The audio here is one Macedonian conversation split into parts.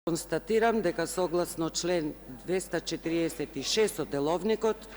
Констатирам дека согласно член 246 од Деловникот,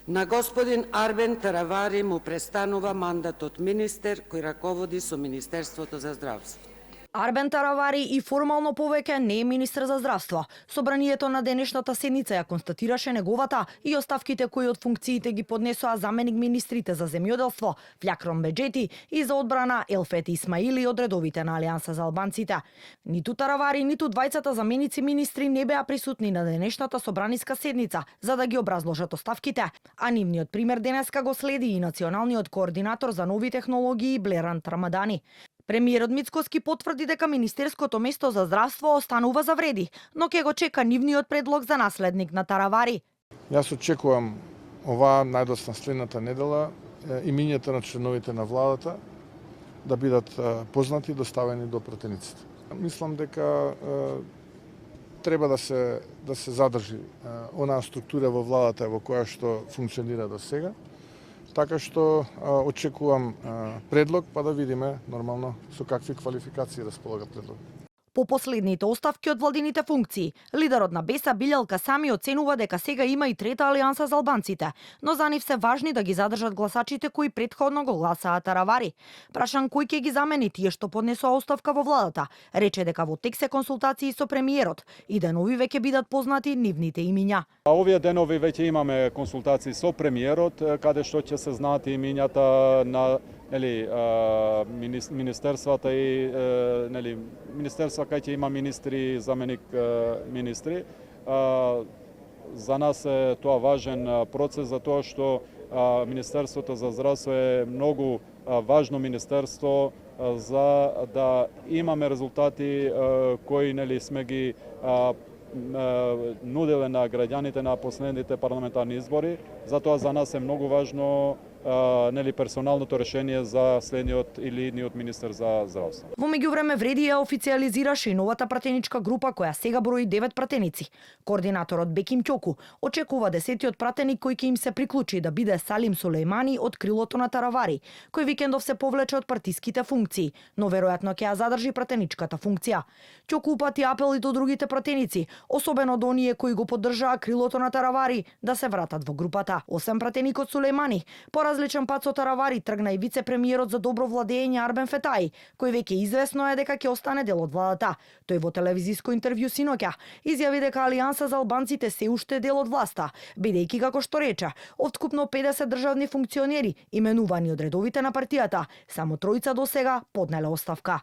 на господин Арбен Таравари му престанува мандатот министер кој раководи со Министерството за здравство. Арбен Таравари и формално повеќе не е министер за здравство. Собранието на денешната седница ја констатираше неговата и оставките кои од функциите ги поднесоа заменик министрите за земјоделство Фљакрон Беџети и за одбрана Елфети Исмаили од редовите на Алијанса за албанците. Ниту Таравари, ниту двајцата заменици министри не беа присутни на денешната собраниска седница за да ги образложат оставките, а нивниот пример денеска го следи и националниот координатор за нови технологии Блерант Рамадани. Премиерот Мицкоски потврди дека Министерското место за здравство останува за вреди, но ќе го чека нивниот предлог за наследник на Таравари. Јас очекувам оваа најдосна следната недела имињата на членовите на владата да бидат познати и доставени до пратениците. Мислам дека треба да се задржи онаа структура во владата во која што функционира до сега. Така што очекувам предлог, па да видиме нормално со какви квалификации располага предлог. По последните оставки од владините функции, лидерот на Беса Билјал Касами оценува дека сега има и трета алијанса за албанците, но за нив се важни да ги задржат гласачите кои претходно го гласаа Таравари. Прашан кој ќе ги замени тие што поднесоа оставка во владата, рече дека во тек се консултации со премиерот и денови веќе бидат познати нивните имиња. Овие денови веќе имаме консултации со премиерот, каде што ќе се знаат имињата на министерствата и министерства кај ќе има министри, заменик министри. За нас е тоа важен процес за тоа што Министерството за здравство е многу важно министерство за да имаме резултати кои сме ги нуделе на граѓаните на последните парламентарни избори. Затоа за нас е многу важно персоналното решение за следниот или идниот министер за здравство. Во меѓувреме вреди ја официализираше и новата пратеничка група која сега брои 9 пратеници. Координаторот Беким Ќоку очекува 10-тиот пратеник кој ќе им се приклучи да биде Салим Сулејмани од крилото на Таравари, кој викендов се повлече од партиските функции, но веројатно ќе ја задржи пратеничката функција. Ќоку упати апел и до другите пратеници, особено до оние кои го поддржаа крилото на Таравари да се вратат во групата. Освен пратеникот Сулејмани, по различен пат со Таравари тргна и вице-премиерот за добро владење Арбен Фетаи, кој веќе известно е дека ќе остане дел од владата. Тој во телевизиско интервју синоќа изјави дека Алијанса за албанците се уште е дел од власта, бидејќи како што рече, од вкупно 50 државни функционери именувани од редовите на партијата, само тројца до сега поднеле оставка.